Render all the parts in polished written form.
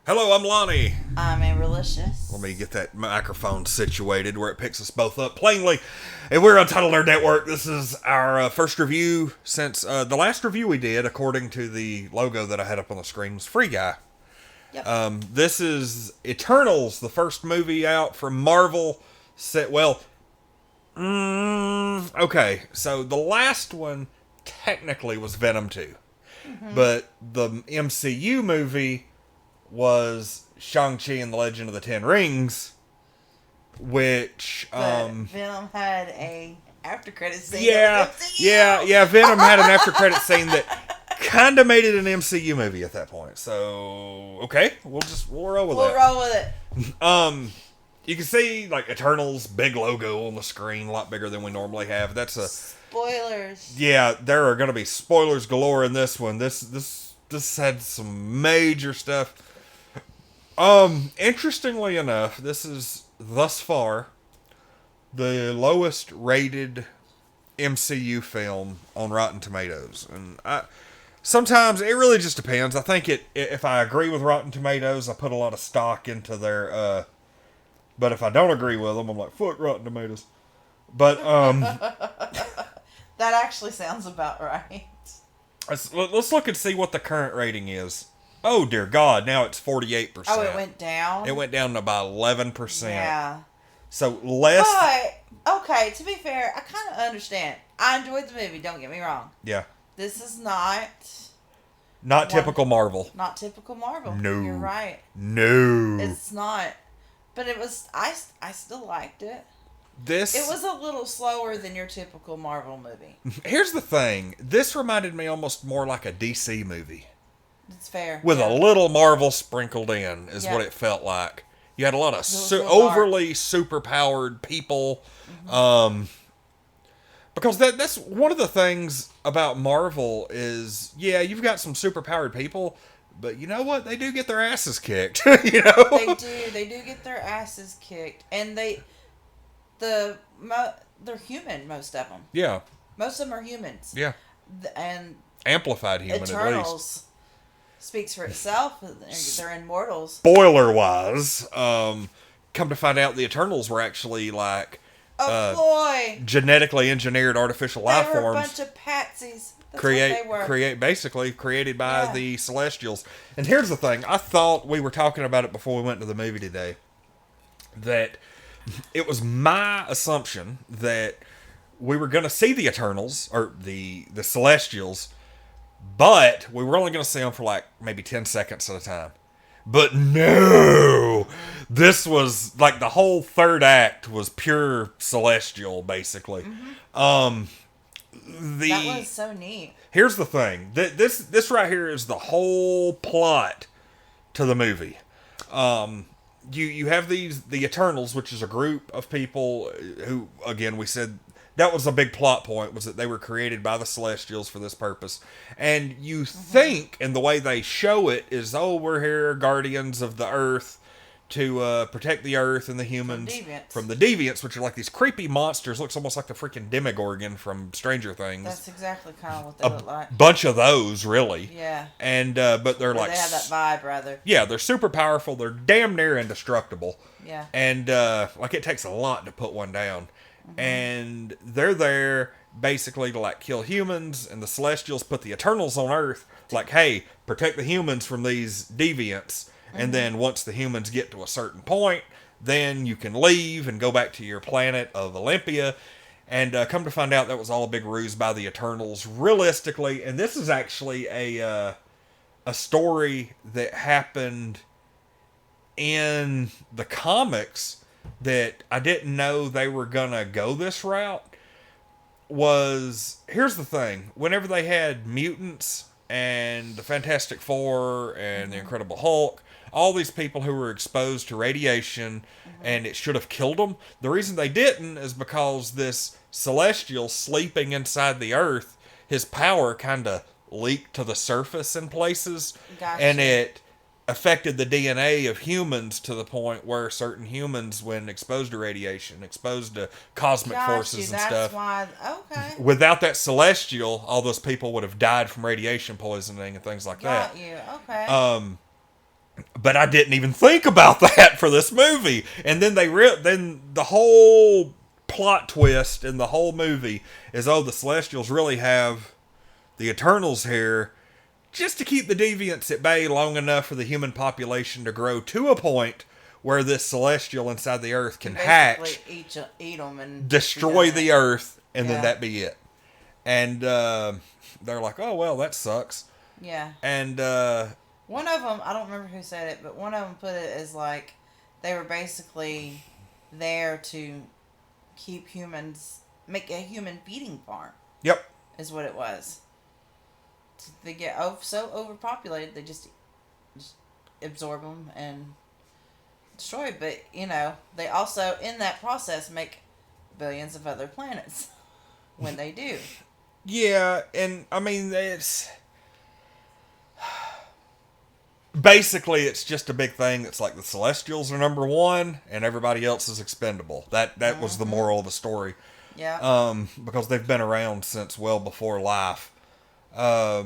Hello, I'm Lonnie. I'm Amarylicious. Let me get that microphone situated where it picks us both up plainly. And we're Untitled Nerd Network. This is our first review since the last review we did, according to the logo that I had up on the screen, was Free Guy. Yep. This is Eternals, the first movie out from Marvel. Okay, so the last one technically was Venom 2. But the MCU movie was Shang-Chi and the Legend of the Ten Rings, which But Venom had a after credit scene. yeah, yeah, Venom had an after credit scene that kind of made it an MCU movie at that point. So okay, we'll roll with We'll that. roll with it. You can see like Eternals big logo on the screen, a lot bigger than we normally have. That's a Spoilers. yeah. There are going to be spoilers galore in this one. This had some major stuff. Interestingly enough, this is thus far the lowest rated MCU film on Rotten Tomatoes, and sometimes it really just depends. I think if I agree with Rotten Tomatoes, I put a lot of stock into their. But if I don't agree with them, I'm like, fuck Rotten Tomatoes. But That actually sounds about right. let's look and see what the current rating is. Oh dear God! Now it's 48%. Oh, it went down? It went down to about 11%. Yeah. So less. But, okay, to be fair, I kind of understand. I enjoyed the movie, don't get me wrong. Yeah. This is not Typical Marvel. not typical Marvel. No. You're right. No. It's not. But it was, I still liked it. This. It was a little slower than your typical Marvel movie. Here's the thing. This reminded me almost more like a DC movie. It's fair. With yeah. a little Marvel sprinkled in, is Yeah. what it felt like. You had a lot of real dark. overly super-powered people. Because that's one of the things about Marvel is, yeah, you've got some super-powered people, but you know what? They do get their asses kicked. You know? They do get their asses kicked. And they're human, most of them. Yeah. Most of them are humans. Yeah. And Amplified human, at least. Eternals speaks for itself. They're immortals. Spoiler wise, come to find out the Eternals were actually like A ploy. genetically engineered artificial life They were a forms bunch of patsies. That's what they were. basically created by Yeah. the Celestials. And here's the thing, I thought we were talking about it before we went to the movie today, that it was my assumption that we were going to see the Eternals or the Celestials, but we were only going to see them for like maybe 10 seconds at a time. But no, this was like the whole third act was pure Celestial, basically. That was so neat. Here's the thing, this right here is the whole plot to the movie. You have the Eternals, which is a group of people who, again, we said that was a big plot point, was that they were created by the Celestials for this purpose. And you think, and the way they show it is, oh, we're here, guardians of the Earth, to protect the Earth and the humans from the deviants, which are like these creepy monsters. Looks almost like the freaking Demogorgon from Stranger Things. That's exactly kind of what they look like. Bunch of those, really. Yeah. And but they're like, they have that vibe, rather. yeah, they're super powerful. They're damn near indestructible. Yeah. And like it takes a lot to put one down. And they're there basically to like kill humans, and the Celestials put the Eternals on Earth like, hey, protect the humans from these deviants. And then once the humans get to a certain point, then you can leave and go back to your planet of Olympia. And come to find out that was all a big ruse by the Eternals, realistically. And this is actually a story that happened in the comics that I didn't know they were gonna go this route. Here's the thing, whenever they had mutants and the Fantastic Four and the Incredible Hulk, all these people who were exposed to radiation and it should have killed them, the reason they didn't is because this Celestial sleeping inside the Earth, his power kind of leaked to the surface in places. Gotcha. And it affected the DNA of humans to the point where certain humans, when exposed to radiation, exposed to cosmic forces and that's stuff, why. Okay. without that Celestial, all those people would have died from radiation poisoning and things like that. Got you. Okay. But I didn't even think about that for this movie. And then then the whole plot twist in the whole movie is, oh, the Celestials really have the Eternals here just to keep the deviants at bay long enough for the human population to grow to a point where this Celestial inside the Earth can hatch, eat them and destroy the Earth, and then that be it. And they're like, oh, well, that sucks. Yeah. And one of them, I don't remember who said it, but one of them put it as like they were basically there to keep humans, make a human feeding farm. Yep. Is what it was. They get so overpopulated, they just absorb them and destroy. But, you know, they also, in that process, make billions of other planets when they do. Yeah, and, I mean, it's... Basically, it's just a big thing. It's like the Celestials are number one, and everybody else is expendable. That was the moral of the story. Yeah. Because they've been around since well before life. I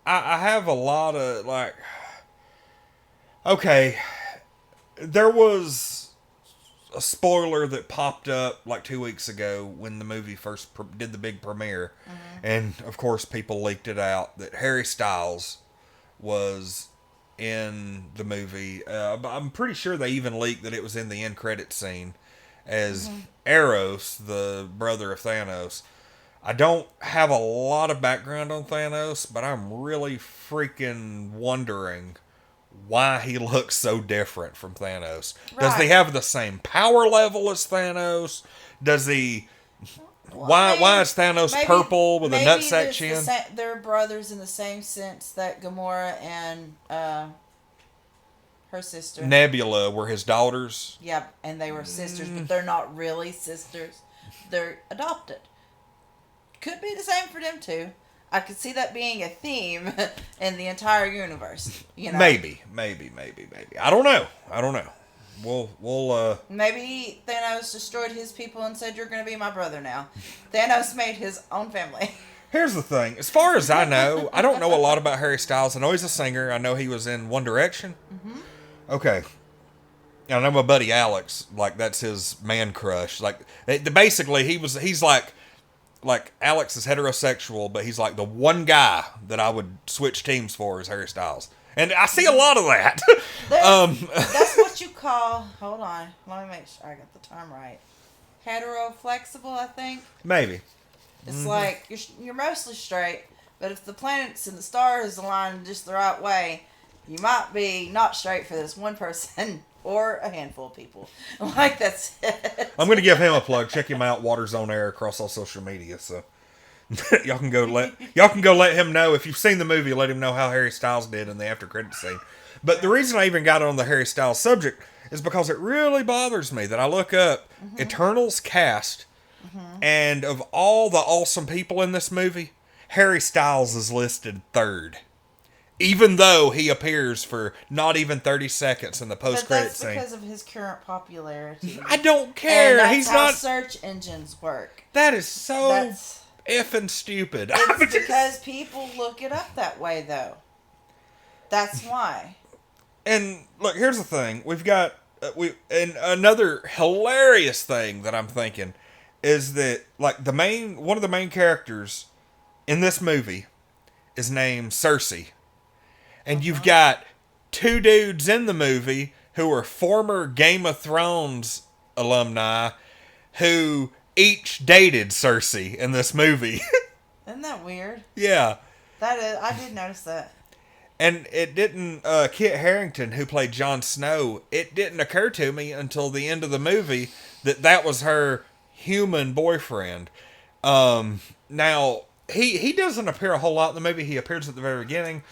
have a lot of, like... Okay, there was a spoiler that popped up like 2 weeks ago when the movie first did the big premiere. And, of course, people leaked it out that Harry Styles was in the movie. I'm pretty sure they even leaked that it was in the end credit scene as Eros, the brother of Thanos. I don't have a lot of background on Thanos, but I'm really freaking wondering why he looks so different from Thanos. Right. Does he have the same power level as Thanos? Does he... Well, why is Thanos purple with a nutsack chin? They're brothers in the same sense that Gamora and her sister Nebula were his daughters. Yeah, and they were sisters, but they're not really sisters. They're adopted. Could be the same for them too. I could see that being a theme in the entire universe. You know, maybe. I don't know. We'll maybe Thanos destroyed his people and said, "You're going to be my brother now." Thanos made his own family. Here's the thing. As far as I know, I don't know a lot about Harry Styles. I know he's a singer. I know he was in One Direction. Mm-hmm. Okay. I know my buddy Alex. Like, that's his man crush. Like, basically, he's like Alex is heterosexual, but he's like the one guy that I would switch teams for is Harry Styles. And I see a lot of that. That's what you call... Hold on. Let me make sure I got the term right. Hetero-flexible, I think. Maybe. It's like you're mostly straight, but if the planets and the stars align just the right way, you might be not straight for this one person or a handful of people. Like, that's it. I'm going to give him a plug. Check him out, Waters on Air, across all social media. So y'all can go let him know. If you've seen the movie, let him know how Harry Styles did in the after credit scene. But the reason I even got on the Harry Styles subject is because it really bothers me that I look up Eternals cast, and of all the awesome people in this movie, Harry Styles is listed third. Even though he appears for not even 30 seconds in the post-credit scene. That's because of his current popularity. I don't care. And He's how not. Search engines work. That is so effing stupid. It's because people look it up that way, though. That's why. And look, here's the thing: we've got and another hilarious thing that I'm thinking is that like one of the main characters in this movie is named Cersei. And you've got two dudes in the movie who are former Game of Thrones alumni who each dated Cersei in this movie. Isn't that weird? Yeah. That is, I did notice that. And it didn't, Kit Harington, who played Jon Snow, it didn't occur to me until the end of the movie that was her human boyfriend. Now, he doesn't appear a whole lot in the movie. He appears at the very beginning.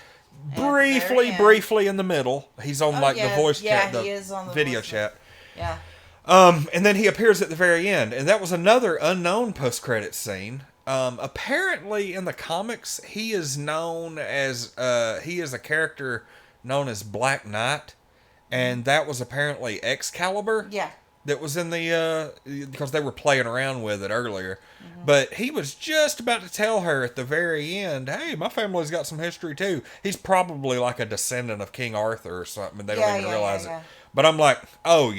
Briefly in the middle. He's on the voice chat, he is on the video chat. Yeah. And then he appears at the very end, and that was another unknown post-credit scene. Apparently in the comics, he is known as he is a character known as Black Knight, and that was apparently Excalibur. Yeah. that was in the because they were playing around with it earlier. Mm-hmm. But he was just about to tell her at the very end, "Hey, my family's got some history too." He's probably like a descendant of King Arthur or something, and they don't even realize it. But I'm like, oh,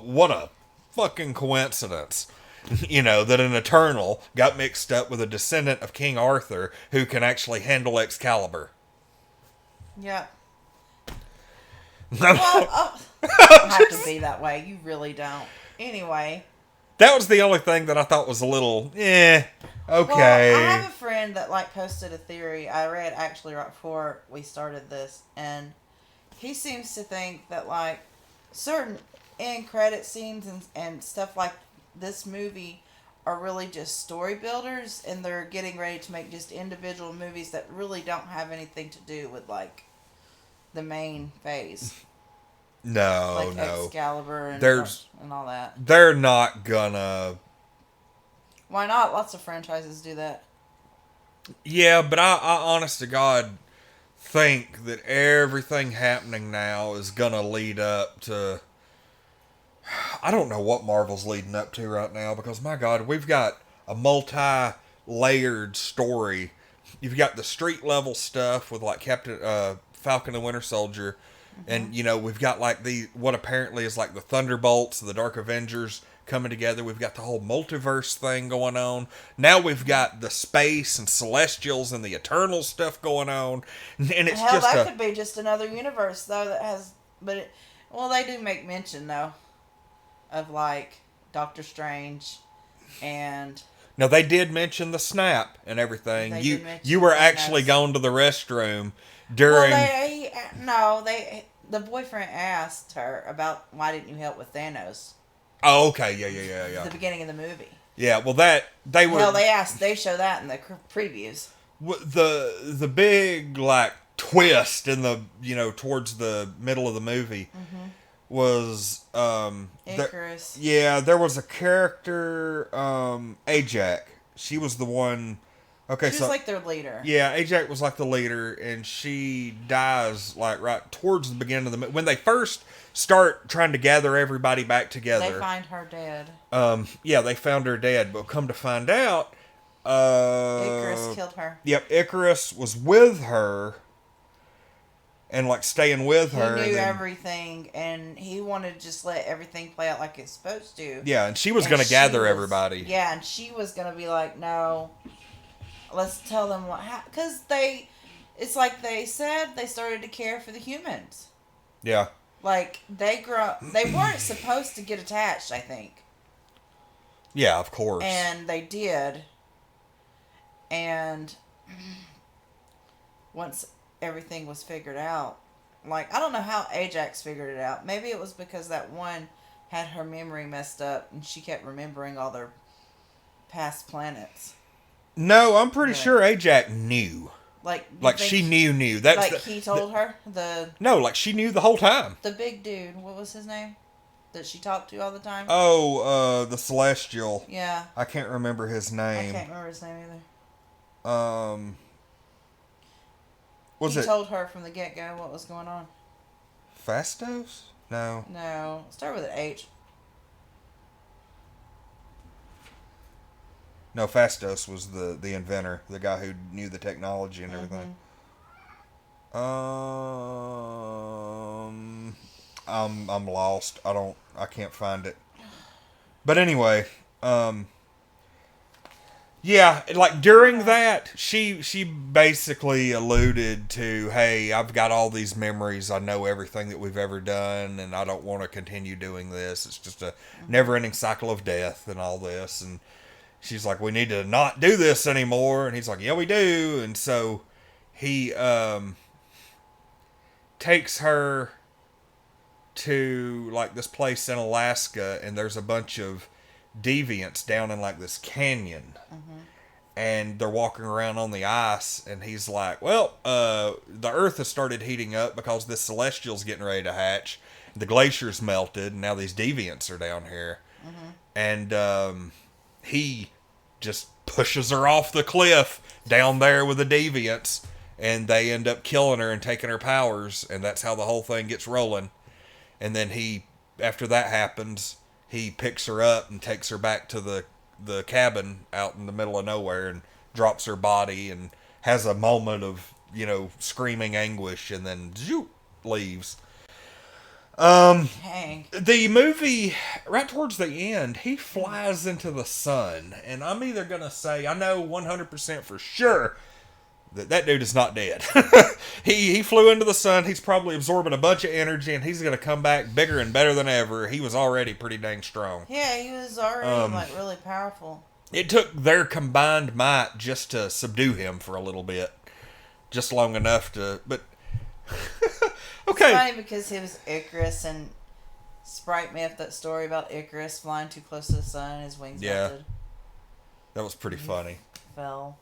what a fucking coincidence. That an Eternal got mixed up with a descendant of King Arthur who can actually handle Excalibur. Yeah. Well, don't have to be that way. You really don't. Anyway. That was the only thing that I thought was a little, okay. Well, I have a friend that posted a theory I read actually right before we started this, and he seems to think that certain end credit scenes and stuff like this movie are really just story builders, and they're getting ready to make just individual movies that really don't have anything to do with the main phase. No, Excalibur and all that. They're not gonna. Why not? Lots of franchises do that. Yeah, but I honest to God think that everything happening now is gonna lead up to. I don't know what Marvel's leading up to right now because my God, we've got a multi-layered story. You've got the street level stuff with Captain Falcon and Winter Soldier. And, we've got what apparently is the Thunderbolts, the Dark Avengers coming together. We've got the whole multiverse thing going on. Now we've got the space and Celestials and the Eternal stuff going on. And it's that could be just another universe, though, that has... But, they do make mention, though, of, Doctor Strange and... Now, they did mention the snap and everything. You were actually going to the restroom during... Well, the boyfriend asked her about why didn't you help with Thanos. Oh, okay, yeah. At the beginning of the movie. Yeah, well, they were... No, they show that in the previews. The big, twist in the, towards the middle of the movie was... Icarus. There was a character, Ajak. She was the one... Okay, she was their leader. Yeah, Ajak was the leader, and she dies right towards the beginning of the movie. When they first start trying to gather everybody back together. They find her dead. They found her dead, but come to find out... Icarus killed her. Yep, Icarus was with her, and staying with her. He knew everything, and he wanted to just let everything play out like it's supposed to. Yeah, and she was going to gather everybody. Yeah, and she was going to be no... Let's tell them what happened. Because it's they said they started to care for the humans. Yeah. They weren't supposed to get attached, I think. Yeah, of course. And they did. And once everything was figured out, I don't know how Ajax figured it out. Maybe it was because that one had her memory messed up and she kept remembering all their past planets. No, I'm pretty sure Ajak knew. She knew. That's he told her? No, she knew the whole time. The big dude, what was his name? That she talked to all the time? Oh, the Celestial. Yeah. I can't remember his name. I can't remember his name either. He told her from the get-go what was going on. Fastos? No. No. Start with an H. No, Fastos was the inventor, the guy who knew the technology and everything. I'm lost. I can't find it. But anyway, yeah, during that, she basically alluded to, hey, I've got all these memories. I know everything that we've ever done, and I don't want to continue doing this. It's just a never-ending cycle of death and all this, and she's like, we need to not do this anymore. And he's like, yeah, we do. And so he takes her to this place in Alaska, and there's a bunch of deviants down in this canyon. And they're walking around on the ice, and he's like, well, the earth has started heating up because this celestial's getting ready to hatch. The glacier's melted, and now these deviants are down here. And he just pushes her off the cliff down there with the deviants, and they end up killing her and taking her powers, and that's how the whole thing gets rolling. And then after that happens, he picks her up and takes her back to the cabin out in the middle of nowhere and drops her body and has a moment of, screaming anguish and then zoop, leaves. Dang. The movie, right towards the end, he flies into the sun, and I'm either going to say, I know 100% for sure that dude is not dead. He flew into the sun, he's probably absorbing a bunch of energy, and he's going to come back bigger and better than ever. He was already pretty dang strong. Yeah, he was already, really powerful. It took their combined might just to subdue him for a little bit. Just long enough to, but... Okay. It's funny because he was Icarus, and Sprite made up that story about Icarus flying too close to the sun and his wings melted. That was pretty funny. Fell.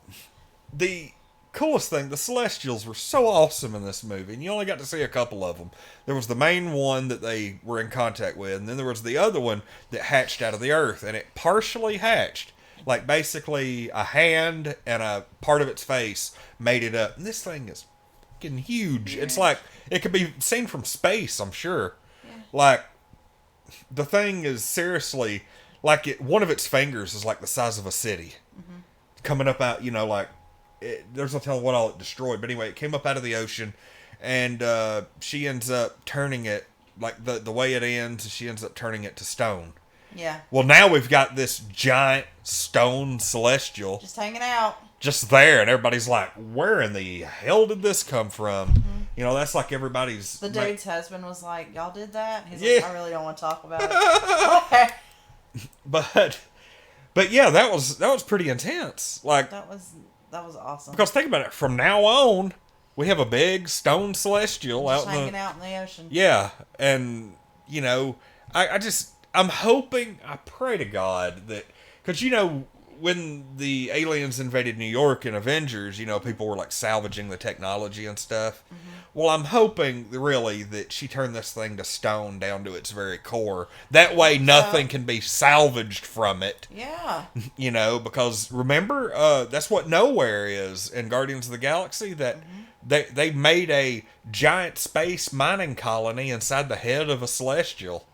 The coolest thing, the Celestials were so awesome in this movie, and you only got to see a couple of them. There was the main one that they were in contact with, and then there was the other one that hatched out of the earth, and it partially hatched. Like, basically, a hand and a part of its face made it up. And this thing is fucking huge. Yeah. It's like, it could be seen from space, I'm sure. Yeah. Like, the thing is seriously, like, one of its fingers is like the size of a city. Mm-hmm. Coming up out, there's no telling what all it destroyed. But anyway, it came up out of the ocean, and she ends up turning it, like, the way it ends, she ends up turning it to stone. Yeah. Well, now we've got this giant stone celestial. Just hanging out. Just there, and everybody's like, where in the hell did this come from? Mm-hmm. That's like everybody's... The dude's husband was like, y'all did that? He's like, I really don't want to talk about it. But yeah, that was pretty intense. Like, that was awesome. Because think about it, from now on, we have a big stone celestial just hanging out in the ocean. Yeah, and, I'm hoping, I pray to God that, because, when the aliens invaded New York in Avengers, people were like salvaging the technology and stuff. Mm-hmm. Well, I'm hoping really that she turned this thing to stone down to its very core. That way nothing can be salvaged from it. Yeah. Because remember, that's what Nowhere is in Guardians of the Galaxy, that they made a giant space mining colony inside the head of a Celestial.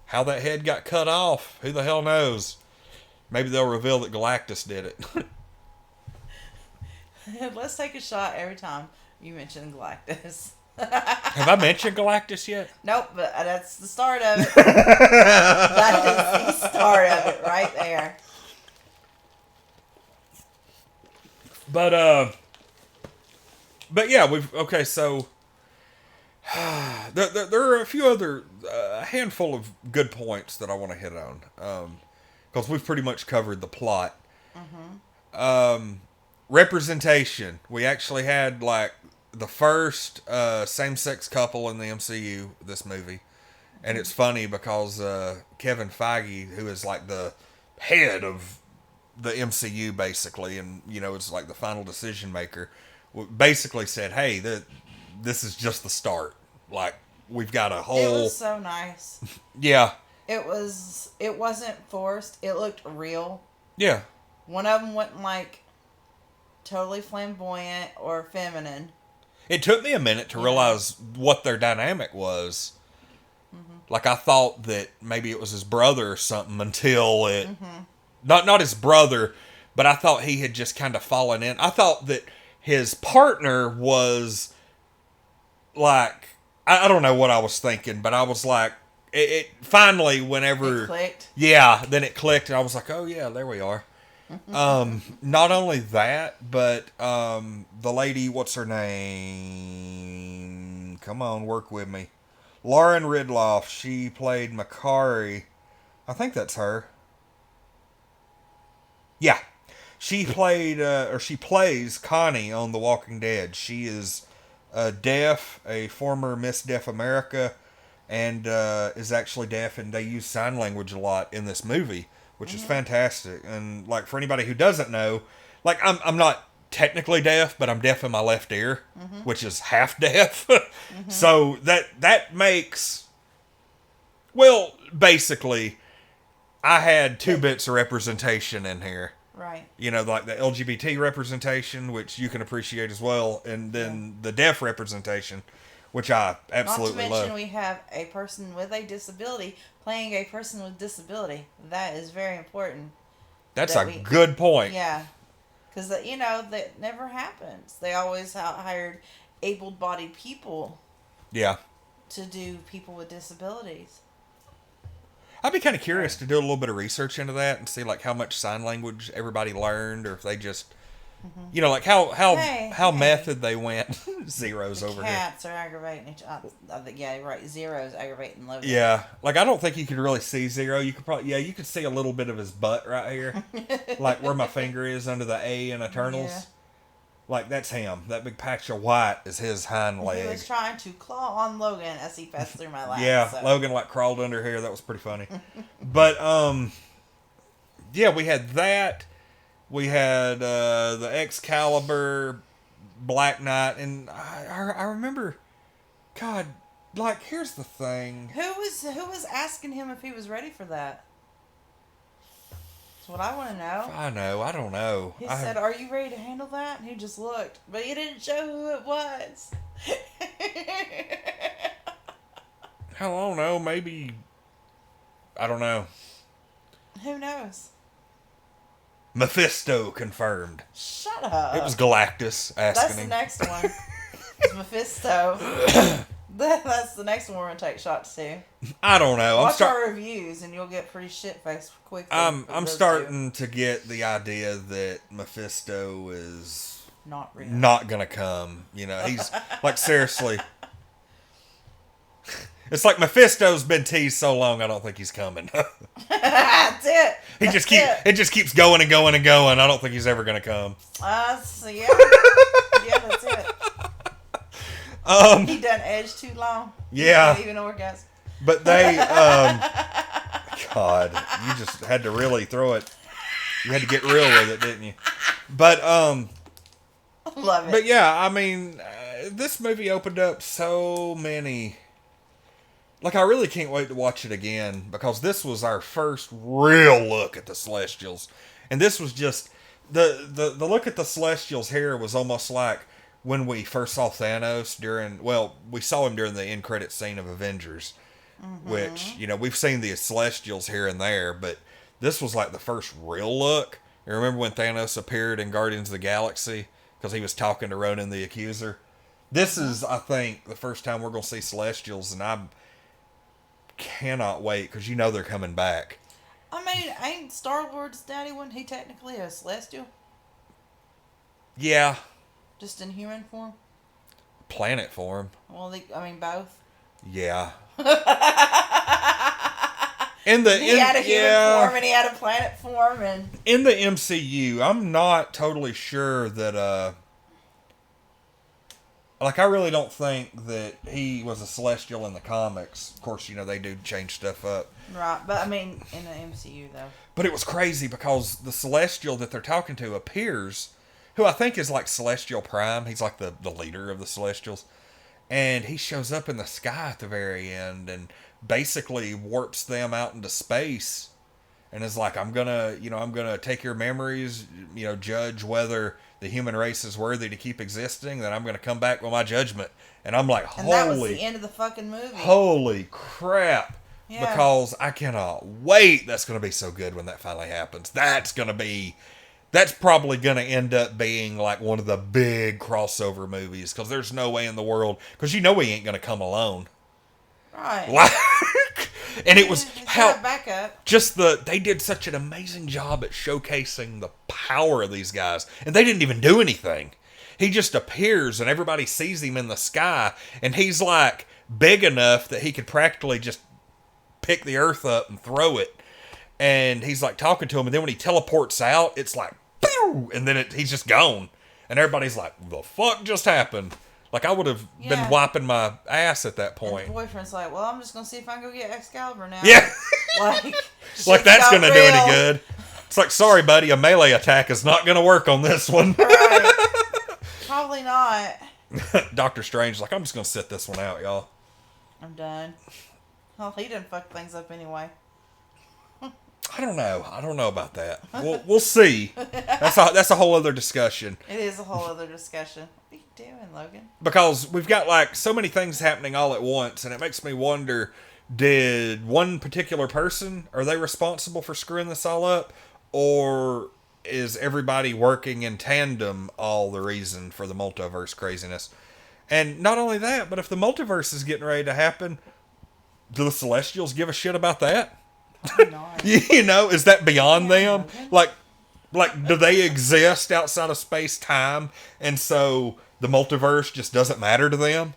How that head got cut off, who the hell knows? Maybe they'll reveal that Galactus did it. Let's take a shot every time you mention Galactus. Have I mentioned Galactus yet? Nope, but that's the start of it. That is the start of it right there. But yeah, so there are a few other, a handful of good points that I want to hit on. Because we've pretty much covered the plot. Mm-hmm. Representation. We actually had, like, the first same-sex couple in the MCU, this movie. And it's funny because Kevin Feige, who is, like, the head of the MCU, basically, and, it's like the final decision maker, basically said, hey, this is just the start. Like, we've got a whole... It was so nice. Yeah. It wasn't forced. It looked real. Yeah. One of them wasn't, like, totally flamboyant or feminine. It took me a minute to realize what their dynamic was. Mm-hmm. Like, I thought that maybe it was his brother or something until it... Mm-hmm. Not his brother, but I thought he had just kind of fallen in. I thought that his partner was, like... I don't know what I was thinking, but I was like... It finally, whenever... It clicked? Yeah, then it clicked, and I was like, oh yeah, there we are. Not only that, but the lady, what's her name? Come on, work with me. Lauren Ridloff, she played Makari. I think that's her. Yeah. She played, she plays Connie on The Walking Dead. She is deaf, a former Miss Deaf America, and is actually deaf, and they use sign language a lot in this movie, which is fantastic. And, like, for anybody who doesn't know, like, I'm not technically deaf, but I'm deaf in my left ear, which is half deaf. So that makes, well, basically, I had two bits of representation in here. Right. Like the LGBT representation, which you can appreciate as well, and then the deaf representation, which I Not to absolutely mention love. we have a person with a disability playing a person with disability. That is very important. That's That a we, good point. yeah, because that never happens. They always hired able-bodied people Yeah. to do people with disabilities. I'd be kind of Right. curious to do a little bit of research into that and see like how much sign language everybody learned, or if they just, like how Hey. method they went. Zeros The over here. cats are aggrating each other. Yeah, right. Zero's aggravating Logan. Yeah, like I don't think you could really see Zero. You could probably, you could see a little bit of his butt right here, like where my finger is under the A in Eternals. Yeah. Like that's him. That big patch of white is his hind He leg. was trying to claw on Logan as he passed through my lap. Yeah, so. Logan like crawled under here. That was pretty funny. But yeah, we had that. We had the Excalibur, Black Knight, and I remember, God, like here's the thing. Who was asking him if he was ready for that? That's what I want to know. I don't know. He said, "Are you ready to handle that?" And he just looked, but he didn't show who it was. Hell, I don't know. Maybe, I don't know. Who knows? Mephisto confirmed. Shut up. It was Galactus That's asking the him. next one. It's Mephisto. That's the next one we're gonna take shots to. I don't know. Watch our reviews, and you'll get pretty shit faced quickly. I'm starting to get the idea that Mephisto is not real. not gonna come. He's like seriously. It's like Mephisto's been teased so long. I don't think he's coming. That's it. It just keeps going and going and going. I don't think he's ever gonna come. So yeah, yeah, that's it. He done edge too long. Yeah. He can't even orgasm. But they, God, you just had to really throw it. You had to get real with it, didn't you? But Love it. But yeah, I mean, this movie opened up so many. Like, I really can't wait to watch it again, because this was our first real look at the Celestials. And this was just, the look at the Celestials here was almost like when we first saw Thanos we saw him during the end credit scene of Avengers, which, we've seen the Celestials here and there, but this was like the first real look. You remember when Thanos appeared in Guardians of the Galaxy, because he was talking to Ronan the Accuser? This is, I think, the first time we're going to see Celestials, and I cannot wait, because they're coming back. I mean, ain't Star-Lord's daddy, wasn't he technically a Celestial? Yeah. Just in human form? Planet form. Well, both. Yeah. He He had a human form and he had a planet form, and in the MCU, I'm not totally sure that like, I really don't think that he was a Celestial in the comics. Of course, they do change stuff up. right. But I mean, in the MCU though. But it was crazy because the Celestial that they're talking to appears, who I think is like Celestial Prime. He's like the leader of the Celestials. And he shows up in the sky at the very end and basically warps them out into space. And is like, I'm gonna take your memories, judge whether the human race is worthy to keep existing, then I'm gonna come back with my judgment. And I'm like, And that was the end of the fucking movie. Holy crap. Yeah. Because I cannot wait. That's gonna be so good when that finally happens. That's probably going to end up being like one of the big crossover movies, because there's no way in the world, because he ain't going to come alone. Right. Like, and it was backup. they did such an amazing job at showcasing the power of these guys, and they didn't even do anything. He just appears and everybody sees him in the sky, and he's like big enough that he could practically just pick the earth up and throw it. And he's like talking to him, and then when he teleports out, it's like, pew! And then he's just gone. And everybody's like, the fuck just happened? Like, I would have been wiping my ass at that point. And the boyfriend's like, well, I'm just going to see if I can go get Excalibur now. Yeah. Like that's going to do any good. It's like, sorry, buddy, a melee attack is not going to work on this one. Right. Probably not. Doctor Strange's like, I'm just going to sit this one out, y'all. I'm done. Well, he didn't fuck things up anyway. I don't know about that. We'll see. That's a whole other discussion. It is a whole other discussion. doing, Logan? Because we've got like so many things happening all at once, and it makes me wonder: did one particular person, are they responsible for screwing this all up, or is everybody working in tandem all the reason for the multiverse craziness? And not only that, but if the multiverse is getting ready to happen, do the Celestials give a shit about that? Probably not. You know, is that beyond Yeah, them? Logan. Like, do they exist outside of space time, and so the multiverse just doesn't matter to them?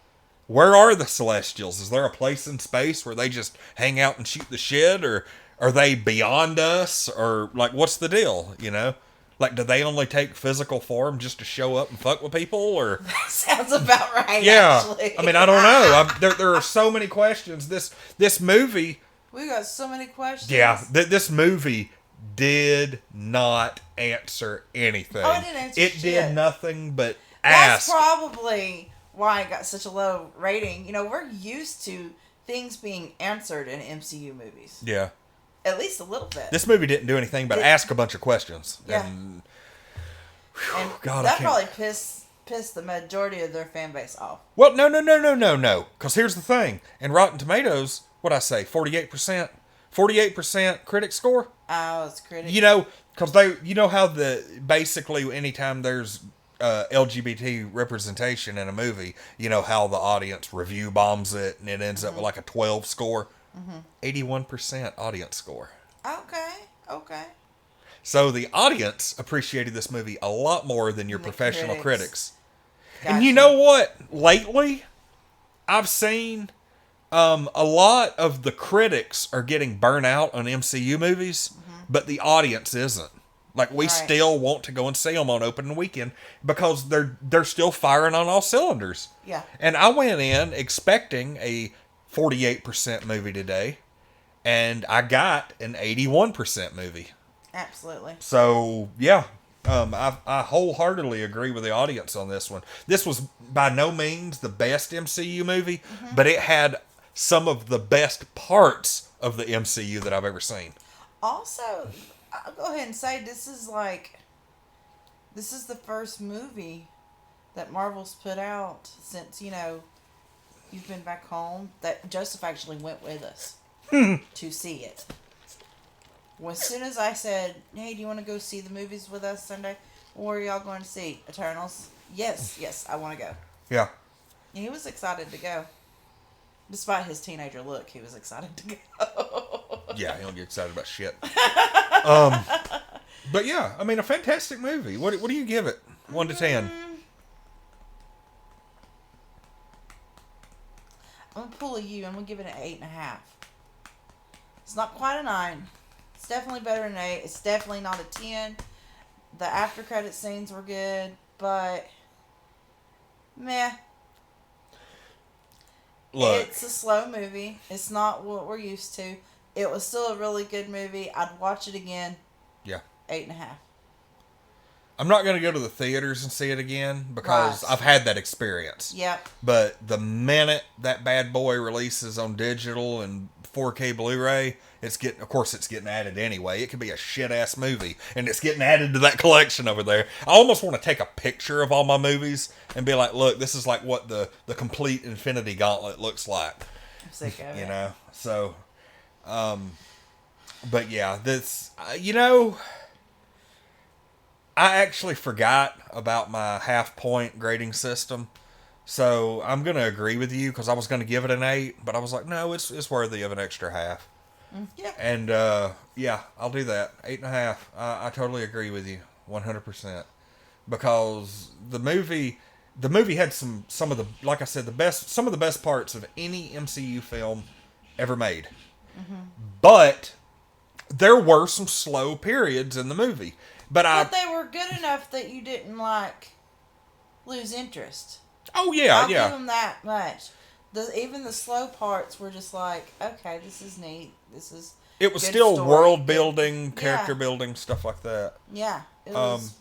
Where are the Celestials? Is there a place in space where they just hang out and shoot the shit, or are they beyond us, or like, what's the deal? You know, like, do they only take physical form just to show up and fuck with people, or? Sounds about right. Yeah, Actually. I mean, I don't know. There are so many questions. This movie. We got so many questions. Yeah, this movie did not answer anything. Oh, it didn't answer It shit. did nothing but That's ask. probably why it got such a low rating. You know, we're used to things being answered in MCU movies. Yeah. At least a little bit. This movie didn't do anything but ask a bunch of questions. Yeah. And, and God, I that can't- probably pissed the majority of their fan base off. Well, no. Because here's the thing. In Rotten Tomatoes, what'd I say? 48%? 48% critic score? Oh, it's critics. You know, because you know how basically anytime there's LGBT representation in a movie, you know how the audience review bombs it and it ends up with like a 12 score. 81% audience score. Okay. So the audience appreciated this movie a lot more than your The professional critics. And Gotcha. you know what? Lately, I've seen a lot of the critics are getting burnt out on MCU movies, but the audience isn't. Like, we Right. still want to go and see them on opening weekend because they're still firing on all cylinders. Yeah. And I went in expecting a 48% movie today, and I got an 81% movie. Absolutely. So, yeah, I wholeheartedly agree with the audience on this one. This was by no means the best MCU movie, but it had some of the best parts of the MCU that I've ever seen. Also, I'll go ahead and say this is the first movie that Marvel's put out since, you've been back home, that Joseph actually went with us to see it. Well, as soon as I said, hey, do you want to go see the movies with us Sunday? What are y'all going to see? Eternals? Yes, I want to go. Yeah. And he was excited to go. Despite his teenager look, he was excited to go. Yeah, he don't get excited about shit. But yeah, I mean, a fantastic movie. What do you give it? 1 to 10. I'm going to pull a U. I'm going to give it an 8.5. It's not quite a 9. It's definitely better than an 8. It's definitely not a 10. The after credit scenes were good, but meh. Look, It's a slow movie. It's not what we're used to. It was still a really good movie. I'd watch it again. yeah. 8.5. I'm not going to go to the theaters and see it again because Right. I've had that experience. Yep. But the minute that bad boy releases on digital and 4K Blu-ray, it's getting added anyway. It could be a shit ass movie, and it's getting added to that collection over there. I almost want to take a picture of all my movies and be like, "Look, this is like what the complete Infinity Gauntlet looks like." I'm sick of it. You know, so, but yeah, I actually forgot about my half-point grading system. So I'm going to agree with you because I was going to give it an 8, but I was like, no, it's worthy of an extra half. Yeah. And, yeah, I'll do that. 8.5. I totally agree with you. 100%. Because the movie had some of the, like I said, some of the best parts of any MCU film ever made. But there were some slow periods in the movie. But they were good enough that you didn't, lose interest. Oh, yeah, I'll yeah. give them that much. Even the slow parts were just like, okay, this is neat. This is It was good still story, world good- building, character Yeah. building, stuff like that. Yeah, it was,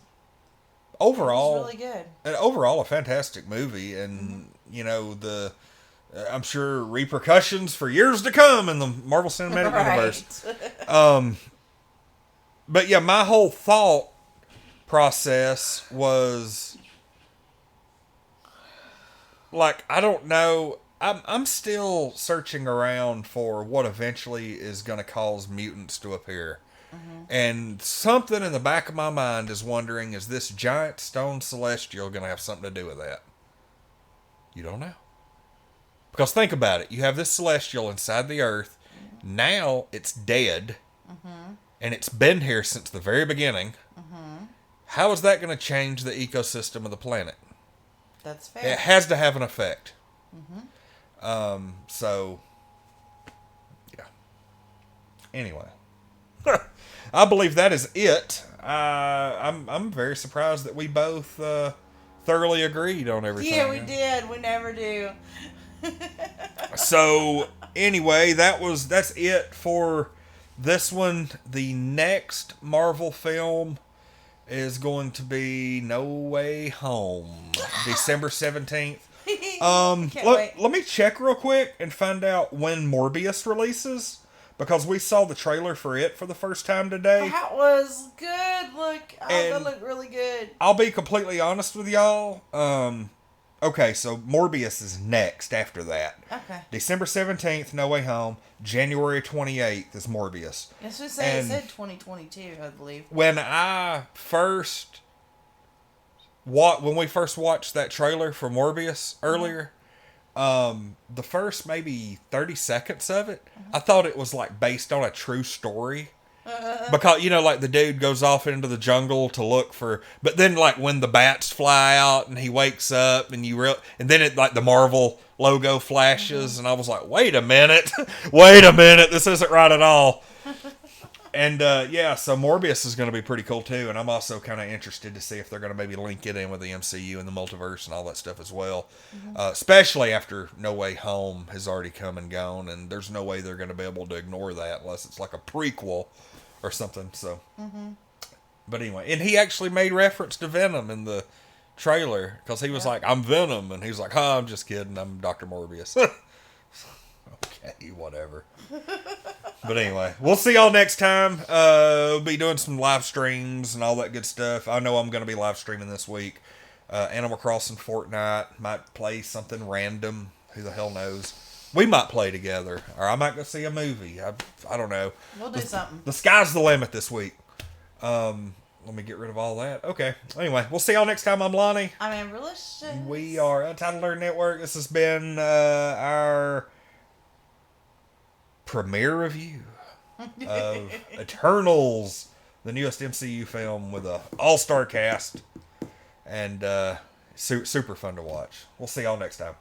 Overall, it was really good. Overall, a fantastic movie, and I'm sure repercussions for years to come in the Marvel Cinematic Universe. But yeah, my whole thought process was, like, I don't know. I'm still searching around for what eventually is going to cause mutants to appear. And something in the back of my mind is wondering, is this giant stone celestial going to have something to do with that? You don't know. Because think about it. You have this celestial inside the earth. Now it's dead. And it's been here since the very beginning. How is that going to change the ecosystem of the planet? That's fair. It has to have an effect. So, yeah. Anyway. I believe that is it. I'm very surprised that we both thoroughly agreed on everything. Yeah, we did. We never do. So anyway, that's it for this one. The next Marvel film is going to be No Way Home, December 17th. Let me check real quick and find out when Morbius releases, because we saw the trailer for it for the first time today. That was good. That looked really good. I'll be completely honest with y'all. Okay, so Morbius is next after that. Okay. December 17th, No Way Home. January 28th is Morbius. Yes, it said 2022, I believe. When we first watched that trailer for Morbius earlier, the first maybe 30 seconds of it, I thought it was like based on a true story. Because, like the dude goes off into the jungle to look for, but then like when the bats fly out and he wakes up and and then it like the Marvel logo flashes and I was like, wait a minute, this isn't right at all. And so Morbius is going to be pretty cool too, and I'm also kind of interested to see if they're going to maybe link it in with the MCU and the multiverse and all that stuff as well. Especially after No Way Home has already come and gone, and there's no way they're going to be able to ignore that unless it's like a prequel or something. So, but anyway, and he actually made reference to Venom in the trailer because he was like, "I'm Venom," and he's like, "Oh, I'm just kidding. I'm Dr. Morbius." Okay, whatever. But anyway, we'll see y'all next time. We'll be doing some live streams and all that good stuff. I know I'm going to be live streaming this week. Animal Crossing Fortnite. Might play something random. Who the hell knows? We might play together. Or I might go see a movie. I don't know. We'll do something. The sky's the limit this week. Let me get rid of all that. Okay. Anyway, we'll see y'all next time. I'm Lonnie. I'm Amberlicious. We are Untitled Nerd Network. This has been our premiere review of Eternals, the newest MCU film with a all-star cast, and super fun to watch. We'll see y'all next time.